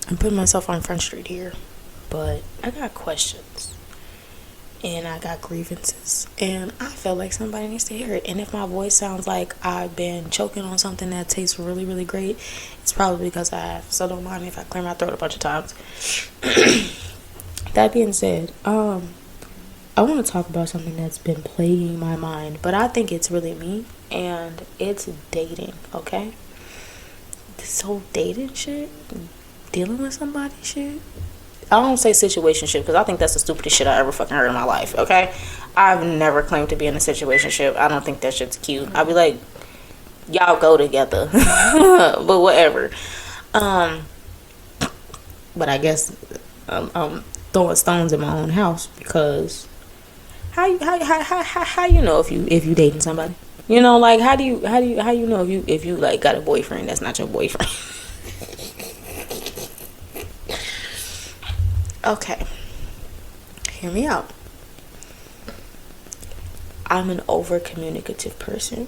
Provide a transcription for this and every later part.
I'm putting myself on Front Street here, but I got questions and I got grievances, and I feel like somebody needs to hear it. And if my voice sounds like I've been choking on something that tastes really, really great, it's probably because I have. So don't mind me if I clear my throat a bunch of times. That being said, I want to talk about something that's been plaguing my mind, but I think it's really me, and it's dating. Okay, this whole dating shit, dealing with somebody shit. I don't say situationship because I think that's the stupidest shit I ever fucking heard in my life. Okay, I've never claimed to be in a situationship. I don't think that shit's cute. I'd be like, y'all go together, but whatever. But I guess I'm throwing stones in my own house because how you know if you dating somebody? You know, like how you know if you like got a boyfriend that's not your boyfriend? Okay, hear me out. I'm an over communicative person.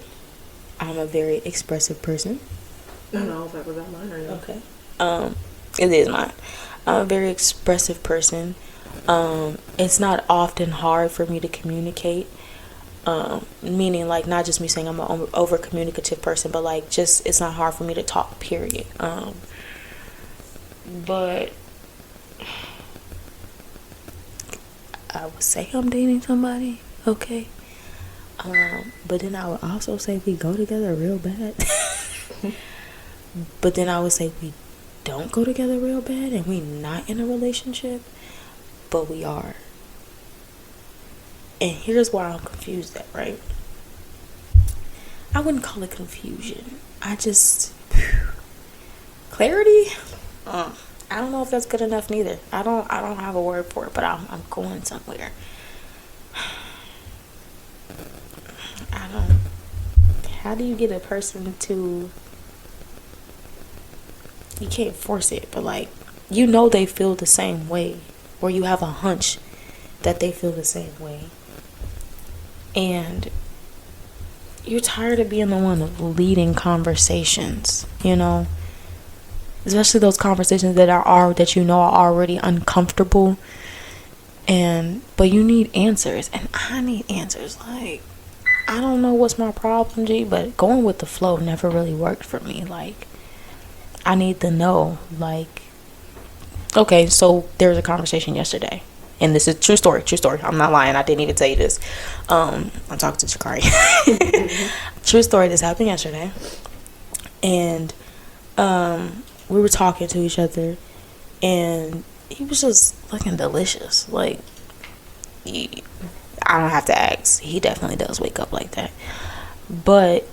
I'm a very expressive person. I don't know if that was that mine or not. Okay. It is mine. I'm a very expressive person. It's not often hard for me to communicate. Meaning like not just me saying I'm an over communicative person, but like just it's not hard for me to talk, period. But I would say I'm dating somebody, okay? But then I would also say we go together real bad. But then I would say we don't go together real bad and we not in a relationship, but we are. And here's why I'm confused at, right? I wouldn't call it confusion. I just clarity. I don't know if that's good enough neither. I don't have a word for it, but I'm going somewhere. How do you get a person to, you can't force it, but like, you know they feel the same way, or you have a hunch that they feel the same way, and you're tired of being the one leading conversations, you know? Especially those conversations that you know are already uncomfortable, but you need answers, and I need answers. Like, I don't know what's my problem, G, but going with the flow never really worked for me. Like, I need to know. Like, okay, so there was a conversation yesterday, and this is true story. I'm not lying. I didn't even tell you this. I'm talking to Jakari. True story. This happened yesterday, and we were talking to each other, and he was just looking delicious. Like, I don't have to ask. He definitely does wake up like that. But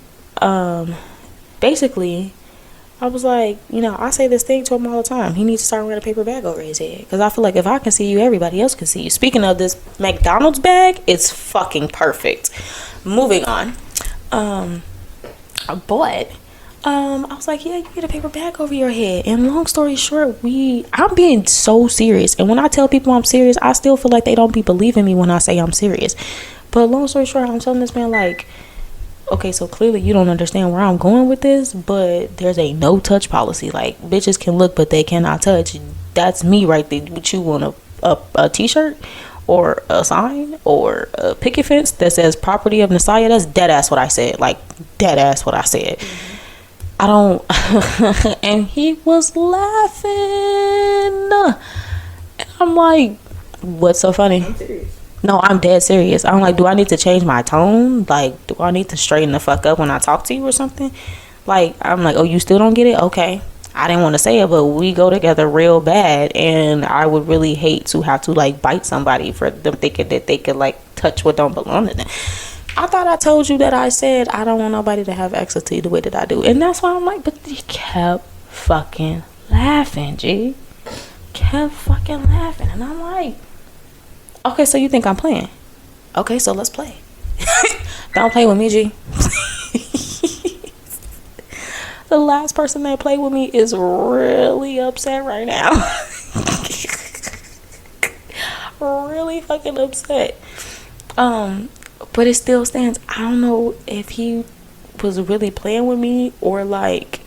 basically, I was like, you know, I say this thing to him all the time. He needs to start wearing a paper bag over his head. Because I feel like if I can see you, everybody else can see you. Speaking of this McDonald's bag, it's fucking perfect. Moving on. But I was like, yeah, you get a paper bag over your head. And long story short, I'm being so serious. And when I tell people I'm serious, I still feel like they don't be believing me when I say I'm serious. But long story short, I'm telling this man, like, okay, so clearly you don't understand where I'm going with this, but there's a no touch policy. Like, bitches can look, but they cannot touch. That's me right there. Would you want a t-shirt or a sign or a picket fence that says property of Messiah? That's dead ass what I said. Like, dead ass what I said. Mm-hmm. I don't. And he was laughing. And I'm like, what's so funny? I'm serious. No, I'm dead serious. I'm like, do I need to change my tone? Like, do I need to straighten the fuck up when I talk to you or something? Like, I'm like, oh, you still don't get it? Okay. I didn't want to say it, but we go together real bad, and I would really hate to have to, like, bite somebody for them thinking that they could, like, touch what don't belong to them. I thought I told you that I said I don't want nobody to have access to you the way that I do. And that's why I'm like, but he kept fucking laughing, G. Kept fucking laughing. And I'm like, okay, so you think I'm playing? Okay, so let's play. Don't play with me, G. The last person that played with me is really upset right now. Really fucking upset. But it still stands. I don't know if he was really playing with me or like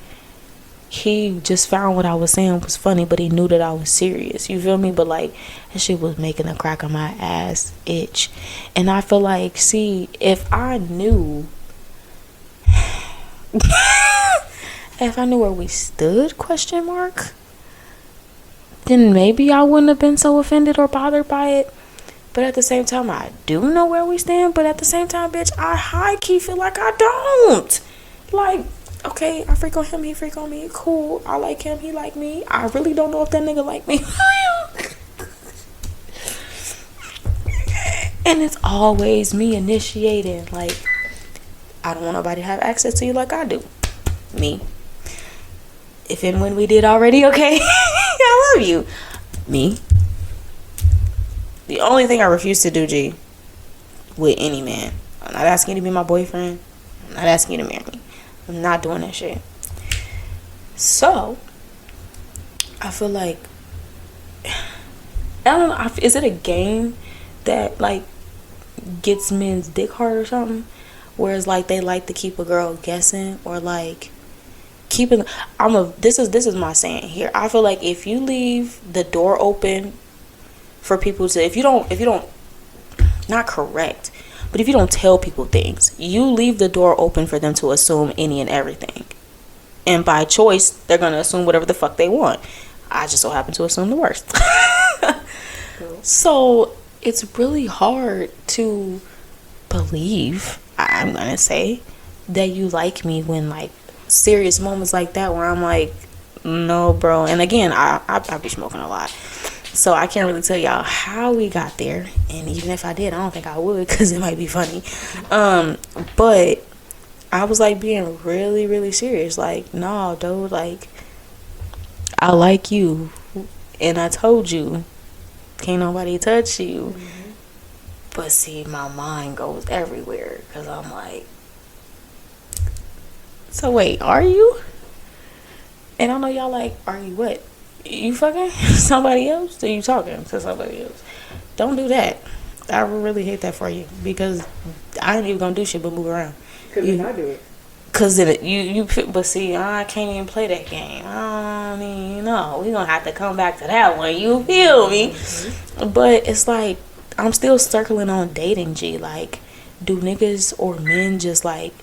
he just found what I was saying was funny, but he knew that I was serious. You feel me? But like, that shit was making the crack of my ass itch. And I feel like, see, if I knew if I knew where we stood, question mark, then maybe I wouldn't have been so offended or bothered by it. But at the same time, I do know where we stand. But at the same time, bitch, I high-key feel like I don't. Like, okay, I freak on him, he freak on me. Cool. I like him, he like me. I really don't know if that nigga like me. And it's always me initiating. Like, I don't want nobody to have access to you like I do. Me. If and when we did already, okay? I love you. Me. The only thing I refuse to do, G, with any man, I'm not asking you to be my boyfriend. I'm not asking you to marry me. I'm not doing that shit. So, I feel like, I don't know, is it a game that, like, gets men's dick hard or something? Whereas, like, they like to keep a girl guessing, or, like, keeping, this is my saying here. I feel like if you leave the door open for people to, if you don't, not correct, but if you don't tell people things, you leave the door open for them to assume any and everything. And by choice, they're going to assume whatever the fuck they want. I just so happen to assume the worst. So, it's really hard to believe, I'm going to say, that you like me when, like, serious moments like that where I'm like, no, bro. And again, I be smoking a lot. So I can't really tell y'all how we got there, and even if I did, I don't think I would, because it might be funny. But I was like being really, really serious. Like, no, dude, like, I like you, and I told you, can't nobody touch you. Mm-hmm. But see, my mind goes everywhere, because I'm like, so wait, are you? And I know y'all like, are you what? You fucking somebody else? Or you talking to somebody else? Don't do that. I really hate that for you, because I ain't even gonna do shit but move around. Because then I do it. Cause it, you but see, I can't even play that game. I don't even know. We gonna have to come back to that one. You feel me? Mm-hmm. But it's like, I'm still circling on dating, G. Like, do niggas or men just like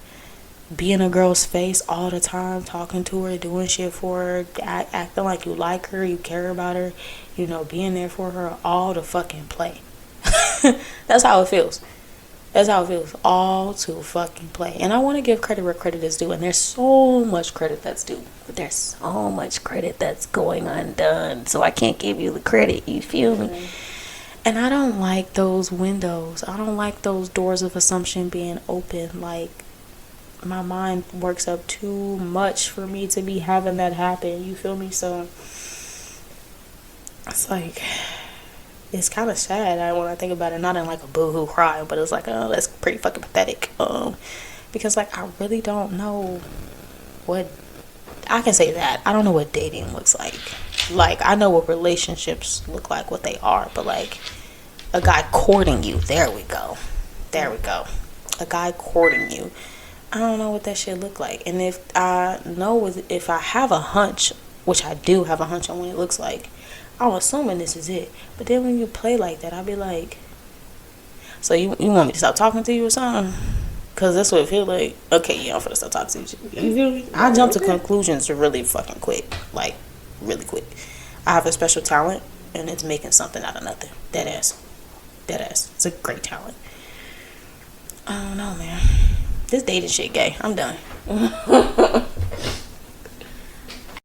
be in a girl's face all the time, talking to her, doing shit for her, acting like you like her, you care about her, you know, being there for her, all to fucking play. That's how it feels. That's how it feels. All to fucking play. And I want to give credit where credit is due. And there's so much credit that's due. But there's so much credit that's going undone. So I can't give you the credit. You feel me? Mm-hmm. And I don't like those windows. I don't like those doors of assumption being open. Like, my mind works up too much for me to be having that happen. You feel me? So it's like, it's kind of sad when I think about it. Not in like a boo-hoo cry, but it's like, oh, that's pretty fucking pathetic. Because like, I really don't know what, I can say that I don't know what dating looks like. Like, I know what relationships look like, what they are, but like a guy courting you, there we go, a guy courting you, I don't know what that shit look like. And if I have a hunch, which I do have a hunch on what it looks like, I'm assuming this is it. But then when you play like that, I'll be like, so you want me to stop talking to you or something? Because that's what it feel like. Okay, yeah, I'm finna stop talking to you. You feel me? I jump to conclusions really fucking quick. Like, really quick. I have a special talent, and it's making something out of nothing. Dead ass. It's a great talent. I don't know, man. This dating shit gay. I'm done.